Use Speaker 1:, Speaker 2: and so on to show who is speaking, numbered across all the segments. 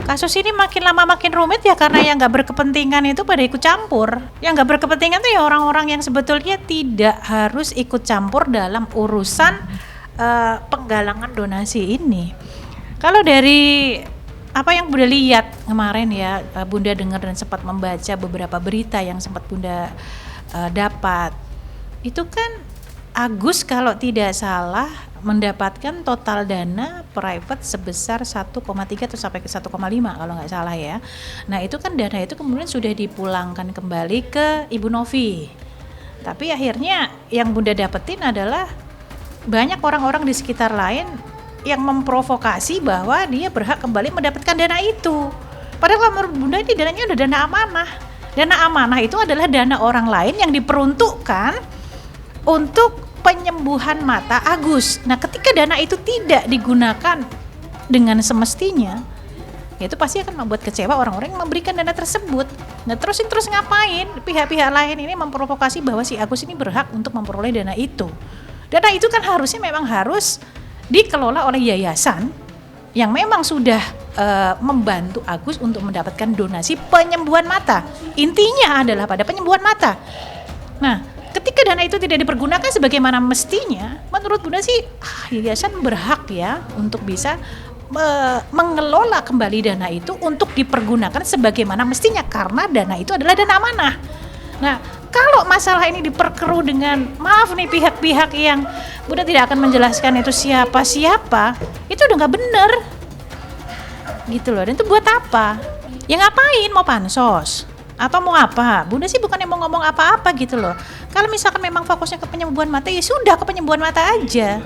Speaker 1: Kasus ini makin lama makin rumit ya karena yang nggak berkepentingan itu pada ikut campur. Yang nggak berkepentingan tuh ya orang-orang yang sebetulnya tidak harus ikut campur dalam urusan penggalangan donasi ini. Kalau dari apa yang Bunda lihat kemarin ya, Bunda dengar dan sempat membaca beberapa berita yang sempat Bunda dapat, itu kan Agus kalau tidak salah mendapatkan total dana private sebesar 1,3 atau sampai ke 1,5 kalau nggak salah ya. Nah itu kan dana itu kemudian sudah dipulangkan kembali ke Ibu Novi. Tapi akhirnya yang Bunda dapetin adalah banyak orang-orang di sekitar lain yang memprovokasi bahwa dia berhak kembali mendapatkan dana itu. Padahal menurut Bunda ini dananya udah dana amanah. Dana amanah itu adalah dana orang lain yang diperuntukkan untuk penyembuhan mata Agus. Nah, ketika dana itu tidak digunakan dengan semestinya, ya itu pasti akan membuat kecewa orang-orang yang memberikan dana tersebut. Nah, terus ngapain? Pihak-pihak lain ini memprovokasi bahwa si Agus ini berhak untuk memperoleh dana itu. Dana itu kan harusnya memang harus dikelola oleh yayasan yang memang sudah membantu Agus untuk mendapatkan donasi penyembuhan mata. Intinya adalah pada penyembuhan mata. Nah, ketika dana itu tidak dipergunakan sebagaimana mestinya, menurut Bunda sih yayasan berhak ya untuk bisa mengelola kembali dana itu untuk dipergunakan sebagaimana mestinya karena dana itu adalah dana amanah. Nah, kalau masalah ini diperkeruh dengan maaf nih pihak-pihak yang Bunda tidak akan menjelaskan itu siapa-siapa, itu udah nggak bener gitu loh. Dan itu buat apa? Ya ngapain? Mau pansos? Atau mau apa? Bunda sih bukannya mau ngomong apa-apa gitu loh. Kalau misalkan memang fokusnya ke penyembuhan mata, ya sudah ke penyembuhan mata aja.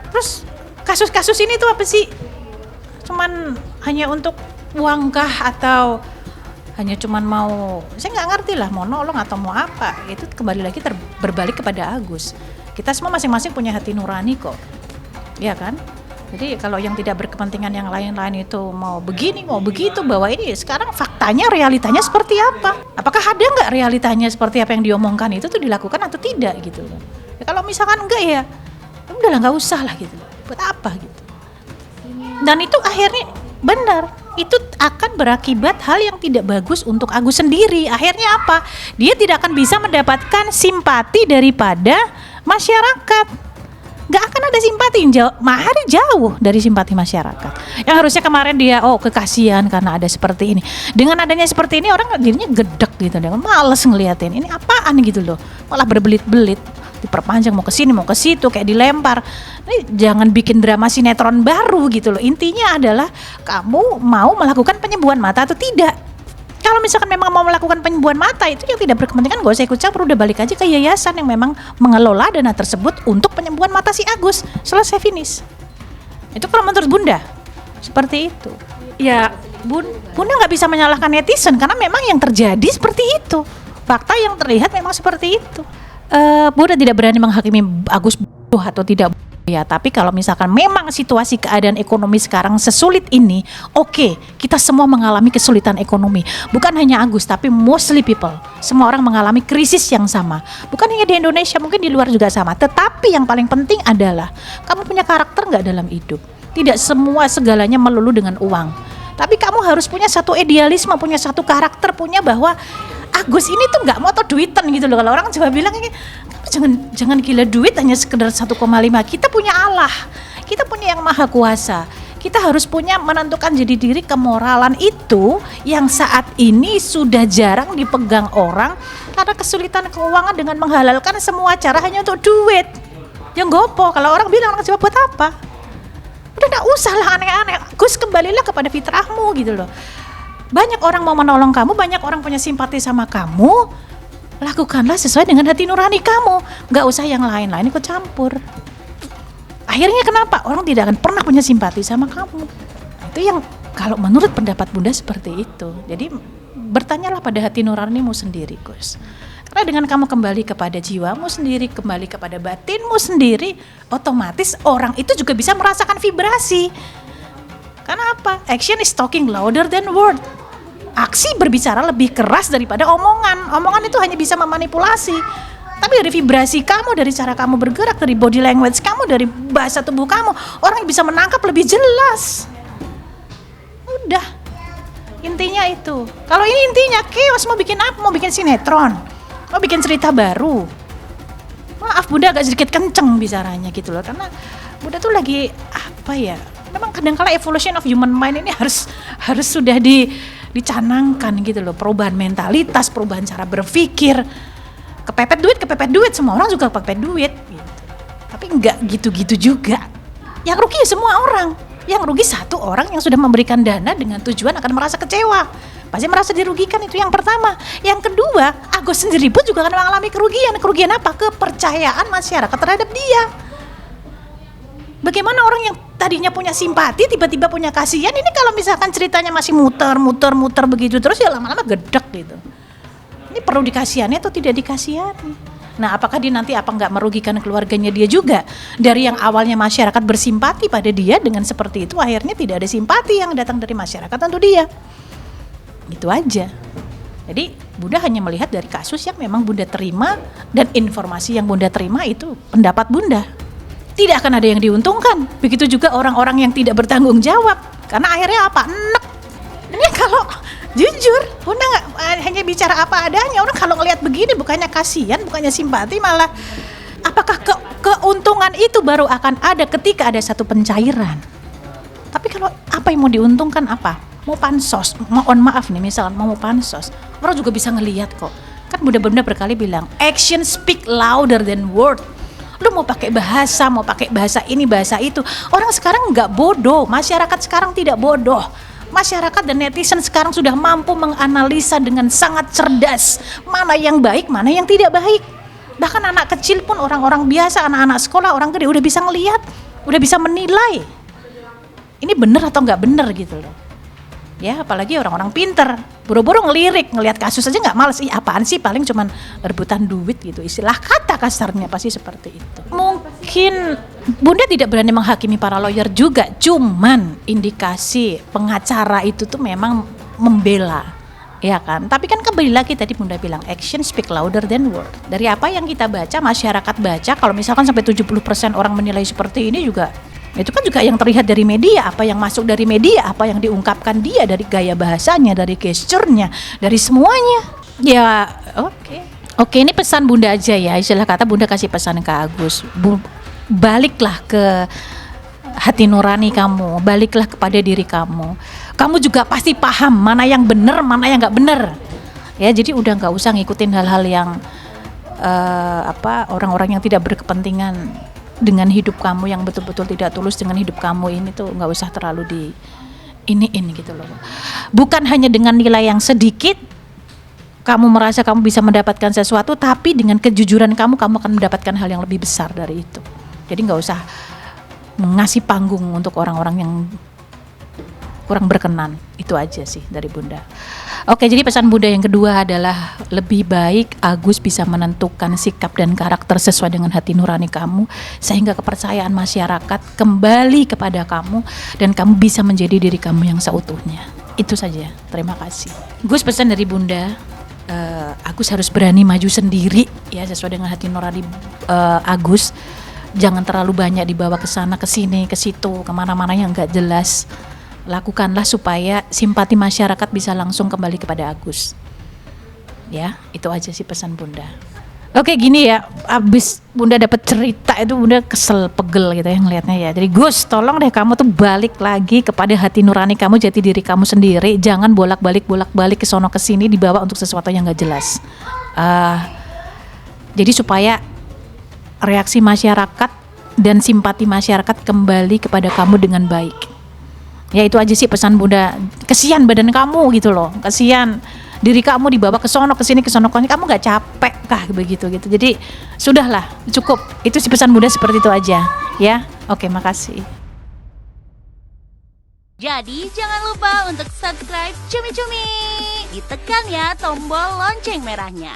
Speaker 1: Terus kasus-kasus ini tuh apa sih? Cuman hanya untuk uangkah atau hanya cuman mau, saya nggak ngerti lah, mau nolong atau mau apa. Itu kembali lagi berbalik kepada Agus. Kita semua masing-masing punya hati nurani kok, ya kan? Jadi kalau yang tidak berkepentingan yang lain-lain itu mau begini, mau begitu, bahwa ini sekarang faktanya, realitanya seperti apa? Apakah ada nggak realitanya seperti apa yang diomongkan itu tuh dilakukan atau tidak gitu loh? Ya, kalau misalkan enggak ya udahlah nggak usah lah gitu. Buat apa gitu? Dan itu akhirnya benar, itu akan berakibat hal yang tidak bagus untuk Agus sendiri. Akhirnya apa? Dia tidak akan bisa mendapatkan simpati daripada masyarakat. Gak akan ada simpati, jauh dari simpati masyarakat. Yang harusnya kemarin dia kekasihan karena ada seperti ini. Dengan adanya seperti ini orang dirinya gedek gitu, dengan males ngeliatin ini apaan gitu loh. Malah berbelit-belit, diperpanjang mau ke sini mau ke situ kayak dilempar. Ini jangan bikin drama sinetron baru gitu loh. Intinya adalah kamu mau melakukan penyembuhan mata atau tidak. Kalau misalkan memang mau melakukan penyembuhan mata itu yang tidak berkepentingan, gak usah ikut campur, udah balik aja ke yayasan yang memang mengelola dana tersebut untuk penyembuhan mata si Agus. Selesai, finish. Itu kalau menurut Bunda seperti itu. Ya Bunda nggak bisa menyalahkan netizen karena memang yang terjadi seperti itu. Fakta yang terlihat memang seperti itu. Bunda tidak berani menghakimi Agus bodoh atau tidak ya, tapi kalau misalkan memang situasi keadaan ekonomi sekarang sesulit ini, oke, kita semua mengalami kesulitan ekonomi. Bukan hanya Agus, tapi mostly people. Semua orang mengalami krisis yang sama. Bukan hanya di Indonesia, mungkin di luar juga sama. Tetapi yang paling penting adalah kamu punya karakter nggak dalam hidup. Tidak semua segalanya melulu dengan uang. Tapi kamu harus punya satu idealisme, punya satu karakter, punya bahwa Agus ini tuh nggak mau duitan gitu loh. Kalau orang coba bilang ini, jangan gila duit hanya sekedar 1,5. Kita punya Allah, kita punya yang maha kuasa. Kita harus punya menentukan jadi diri, kemoralan itu yang saat ini sudah jarang dipegang orang karena kesulitan keuangan dengan menghalalkan semua cara hanya untuk duit. Yang gopo, kalau orang bilang orang coba buat apa? Udah gak usah lah aneh-aneh. Gus, kembalilah kepada fitrahmu gitu loh. Banyak orang mau menolong kamu, banyak orang punya simpati sama kamu. Lakukanlah sesuai dengan hati nurani kamu. Gak usah yang lain-lain ikut campur. Akhirnya kenapa? Orang tidak akan pernah punya simpati sama kamu. Itu yang kalau menurut pendapat Bunda seperti itu. Jadi bertanyalah pada hati nuranimu sendiri, Gus. Karena dengan kamu kembali kepada jiwamu sendiri, kembali kepada batinmu sendiri, otomatis orang itu juga bisa merasakan vibrasi. Karena apa? Action is talking louder than word. Aksi berbicara lebih keras daripada omongan. Omongan itu hanya bisa memanipulasi. Tapi dari vibrasi kamu, dari cara kamu bergerak, dari body language kamu, dari bahasa tubuh kamu, orang bisa menangkap lebih jelas. Udah. Intinya itu. Kalau ini intinya chaos, mau bikin apa? Mau bikin sinetron, mau bikin cerita baru. Maaf Bunda agak sedikit kenceng bicaranya gitu loh, karena Bunda tuh lagi apa ya? Memang kadang-kala evolution of human mind ini harus sudah dicanangkan gitu loh, perubahan mentalitas, perubahan cara berpikir. Kepepet duit, semua orang juga kepepet duit gitu. Tapi enggak gitu-gitu juga. Yang rugi semua orang. Yang rugi satu orang yang sudah memberikan dana dengan tujuan akan merasa kecewa. Pasti merasa dirugikan, itu yang pertama. Yang kedua, Agus sendiri pun juga akan mengalami kerugian. Kerugian apa? Kepercayaan masyarakat terhadap dia. Bagaimana orang yang tadinya punya simpati tiba-tiba punya kasihan? Ini kalau misalkan ceritanya masih muter begitu terus ya lama-lama gedek gitu. Ini perlu dikasihani atau tidak dikasihani? Nah, apakah dia nanti nggak merugikan keluarganya dia juga? Dari yang awalnya masyarakat bersimpati pada dia, dengan seperti itu akhirnya tidak ada simpati yang datang dari masyarakat untuk dia. Itu aja. Jadi Bunda hanya melihat dari kasus yang memang Bunda terima, dan informasi yang Bunda terima itu pendapat Bunda. Tidak akan ada yang diuntungkan. Begitu juga orang-orang yang tidak bertanggung jawab. Karena akhirnya apa? Enek. Ini kalau jujur, Bunda nggak hanya bicara apa adanya. Orang kalau ngelihat begini bukannya kasihan, bukannya simpati, malah apakah keuntungan itu baru akan ada ketika ada satu pencairan. Tapi kalau apa yang mau diuntungkan apa? Mau pansos, mohon maaf nih misalkan mau pansos, orang juga bisa ngelihat kok. Kan Bunda berkali bilang, action speak louder than word. Lu mau pakai bahasa ini, bahasa itu. Orang sekarang nggak bodoh, masyarakat sekarang tidak bodoh. Masyarakat dan netizen sekarang sudah mampu menganalisa dengan sangat cerdas mana yang baik, mana yang tidak baik. Bahkan anak kecil pun, orang-orang biasa, anak-anak sekolah, orang gede udah bisa ngelihat, udah bisa menilai ini benar atau nggak benar gitu loh. Ya apalagi orang-orang pinter, buru-buru ngelihat kasus aja nggak males. Apaan sih, paling cuman rebutan duit gitu, istilah kata kasarnya pasti seperti itu. Mungkin Bunda tidak berani menghakimi para lawyer juga, cuman indikasi pengacara itu tuh memang membela, ya kan. Tapi kan kembali lagi tadi Bunda bilang action speak louder than word. Dari apa yang kita baca, masyarakat baca, kalau misalkan sampai 70% orang menilai seperti ini juga, itu kan juga yang terlihat dari media, apa yang masuk dari media, apa yang diungkapkan dia, dari gaya bahasanya, dari gesturnya, dari semuanya. Ya oke, ini pesan Bunda aja ya, istilah kata Bunda kasih pesan ke Agus. Baliklah ke hati nurani kamu, baliklah kepada diri kamu. Kamu juga pasti paham mana yang benar, mana yang nggak benar. Ya, jadi udah nggak usah ngikutin hal-hal yang orang-orang yang tidak berkepentingan dengan hidup kamu, yang betul-betul tidak tulus dengan hidup kamu ini tuh nggak usah terlalu ini gitu loh. Bukan hanya dengan nilai yang sedikit kamu merasa kamu bisa mendapatkan sesuatu, tapi dengan kejujuran kamu akan mendapatkan hal yang lebih besar dari itu. Jadi nggak usah ngasih panggung untuk orang-orang yang kurang berkenan. Itu aja sih dari Bunda. Oke, jadi pesan Bunda yang kedua adalah lebih baik Agus bisa menentukan sikap dan karakter sesuai dengan hati nurani kamu, sehingga kepercayaan masyarakat kembali kepada kamu dan kamu bisa menjadi diri kamu yang seutuhnya. Itu saja. Terima kasih. Gus, pesan dari Bunda, Agus harus berani maju sendiri ya, sesuai dengan hati nurani Agus. Jangan terlalu banyak dibawa ke sana, ke sini, ke situ, kemana-mana yang nggak jelas. Lakukanlah supaya simpati masyarakat bisa langsung kembali kepada Agus. Ya, itu aja sih pesan Bunda. Oke, gini ya, abis Bunda dapat cerita itu Bunda kesel, pegel gitu ya ngelihatnya ya. Jadi Gus, tolong deh kamu tuh balik lagi kepada hati nurani kamu, jati diri kamu sendiri. Jangan bolak-balik ke sono ke sini dibawa untuk sesuatu yang nggak jelas. Jadi supaya reaksi masyarakat dan simpati masyarakat kembali kepada kamu dengan baik. Ya itu aja sih pesan Bunda. Kesian badan kamu gitu loh, kesian diri kamu dibawa ke sono ke sini, kamu nggak capek kah begitu gitu. Jadi sudahlah, cukup. Itu sih pesan Bunda, seperti itu aja ya. Oke, makasih.
Speaker 2: Jadi jangan lupa untuk subscribe Cumi Cumi, ditekan ya tombol lonceng merahnya.